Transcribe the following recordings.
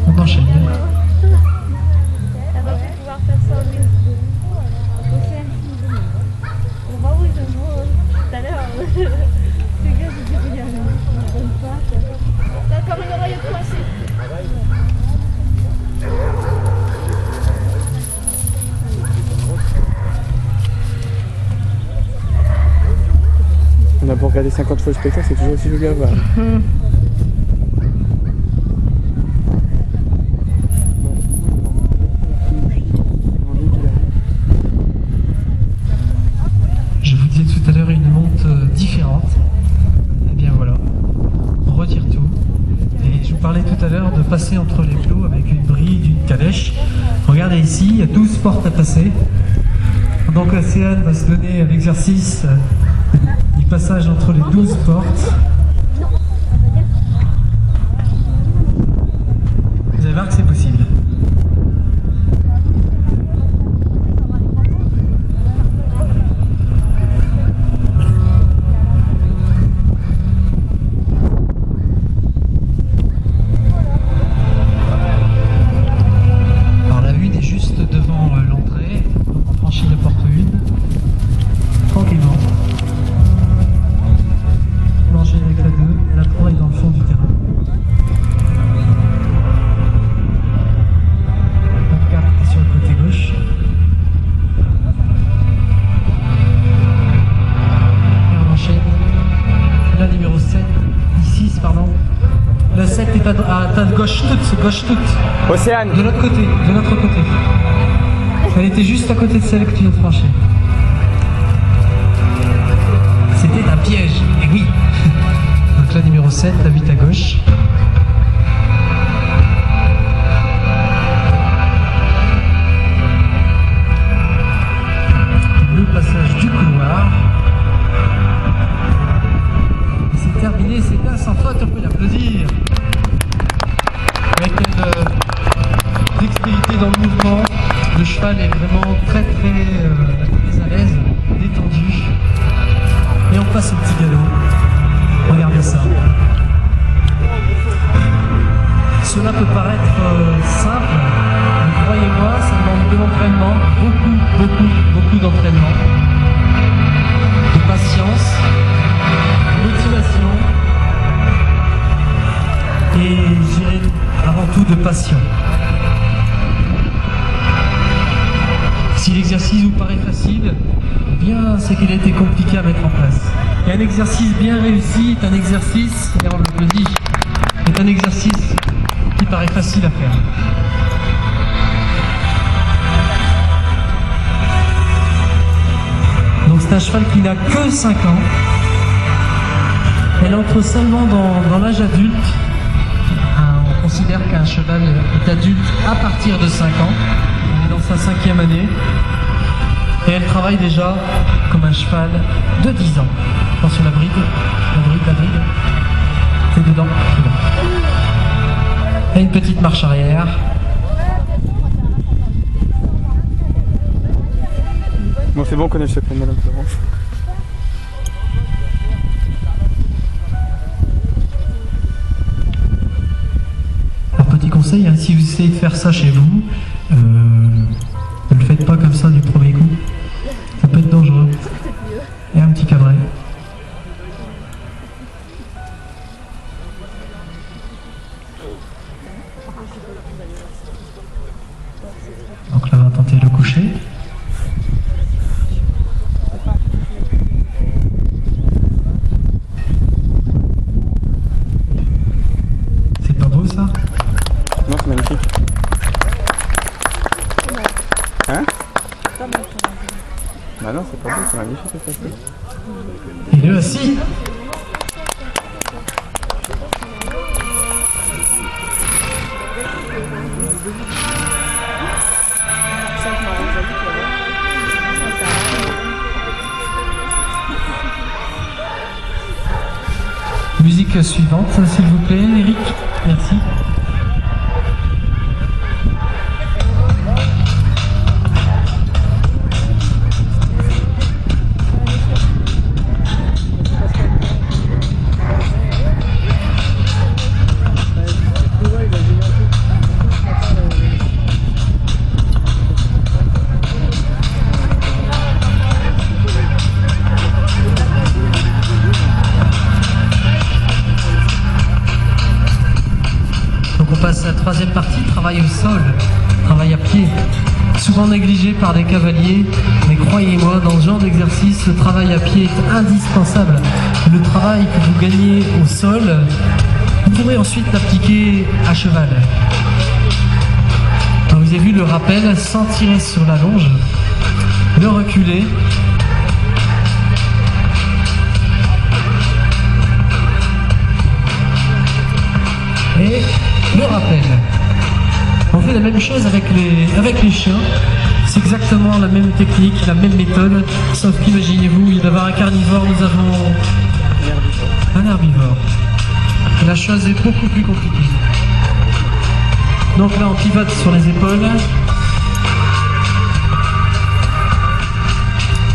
On enchaîne. On a beau regarder 50 fois le spectacle, c'est toujours aussi joli à voir. Je vous disais tout à l'heure une monte différente. Et bien voilà, on retire tout. Et je vous parlais tout à l'heure de passer entre les plots avec une bride, une calèche. Regardez ici, il y a 12 portes à passer. Donc Océane va se donner l'exercice du passage entre les 12 portes. Vous allez voir que c'est possible. Alors la une est juste devant l'entrée, donc on franchit la porte 1, tranquillement. On enchaîne avec la 2, et la 3 est dans le fond du terrain. La 4 est sur le côté gauche. Et on enchaîne. La numéro 7, 6 pardon. La 7 est à ta gauche toute. Océane! De l'autre côté, de notre côté. Elle était juste à côté de celle que tu viens de franchir. C'était un piège, et oui. Donc la numéro 7, la 8 à gauche. Le passage du couloir. Et c'est terminé, c'est bien sans faute, on peut l'applaudir. Avec une dextérité dans le mouvement, le cheval est vraiment très à l'aise, détendu. Et on passe au petit galop. Regardez ça. Cela peut paraître simple, mais croyez-moi, ça demande de l'entraînement, beaucoup d'entraînement, de patience, de motivation et je dirais avant tout de passion. Si l'exercice vous paraît facile, eh bien c'est qu'il a été compliqué à mettre en place. Et un exercice bien réussi est un exercice, et on l'applaudit, est un exercice qui paraît facile à faire. Donc c'est un cheval qui n'a que 5 ans. Elle entre seulement dans l'âge adulte. On considère qu'un cheval est adulte à partir de 5 ans. Elle est dans sa 5e année. Et elle travaille déjà comme un cheval de 10 ans. Attention la bride. C'est dedans. Et une petite marche arrière. Bon, c'est bon, on connaît le secret de Madame Florence. Alors, petit conseil, hein, si vous essayez de faire ça chez vous, ne le faites pas comme ça du premier coup. Ça peut être dangereux. Et un petit cadret. Donc là, on va tenter le coucher. C'est pas beau ça? Non, c'est magnifique. Hein? Bah non, c'est pas beau, c'est magnifique ça. Et le assis. Musique suivante, s'il vous plaît, Eric. Merci. travail à pied, souvent négligé par les cavaliers, mais croyez-moi, dans ce genre d'exercice, le travail à pied est indispensable. Le travail que vous gagnez au sol, vous pourrez ensuite l'appliquer à cheval. Alors, vous avez vu le rappel, sans tirer sur la longe, le reculer, et le rappel. On fait la même chose avec les chiens. C'est exactement la même technique, la même méthode, sauf qu'imaginez-vous, il y d'avoir un carnivore, nous avons un herbivore. La chose est beaucoup plus compliquée. Donc là, on pivote sur les épaules.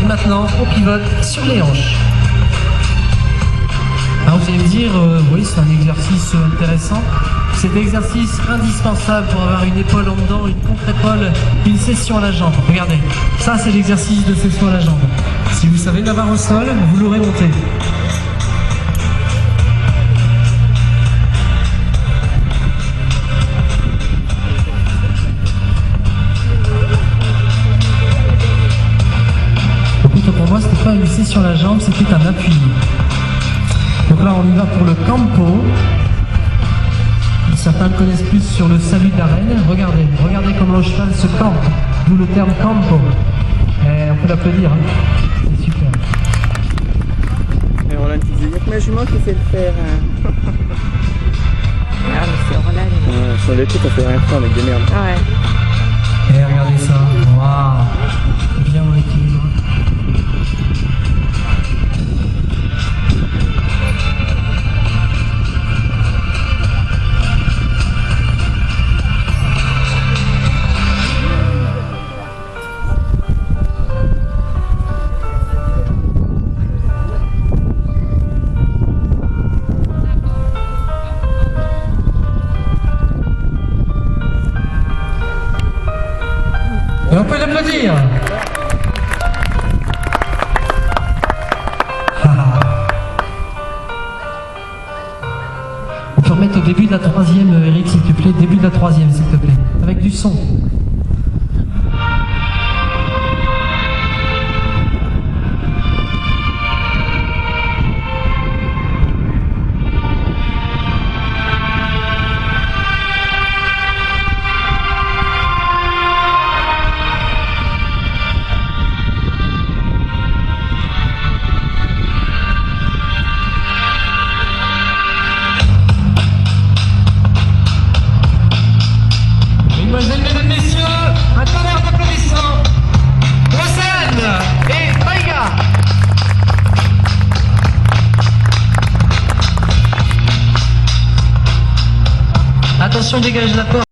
Et maintenant, on pivote sur les hanches. Alors vous allez me dire, oui, c'est un exercice intéressant. C'est l'exercice indispensable pour avoir une épaule en dedans, une contre-épaule, une session à la jambe. Regardez, ça c'est l'exercice de session à la jambe. Si vous savez l'avoir au sol, vous l'aurez monté. Donc pour moi, c'était pas une session à la jambe, c'était un appui. Donc là, on y va pour le campo. Certains le connaissent plus sur le salut de la reine. Regardez comment le cheval se campe, d'où le terme campo. Et on peut l'applaudir, hein. C'est super. Et Roland qui dit, il n'y a que ma jument qui sait le faire. Hein. Ah, mais c'est Roland. Ouais, sur les trucs, on fait rien faire avec des merdes. Ouais. Et regardez ça. Waouh. Bien en équilibre. Et on peut l'applaudir. On peut remettre au début de la troisième, Eric, s'il te plaît. Début de la troisième, s'il te plaît. Avec du son. Mesdemoiselles, mesdames, messieurs, un tonnerre d'applaudissements pour Océane et Maïga. Attention, dégage la porte.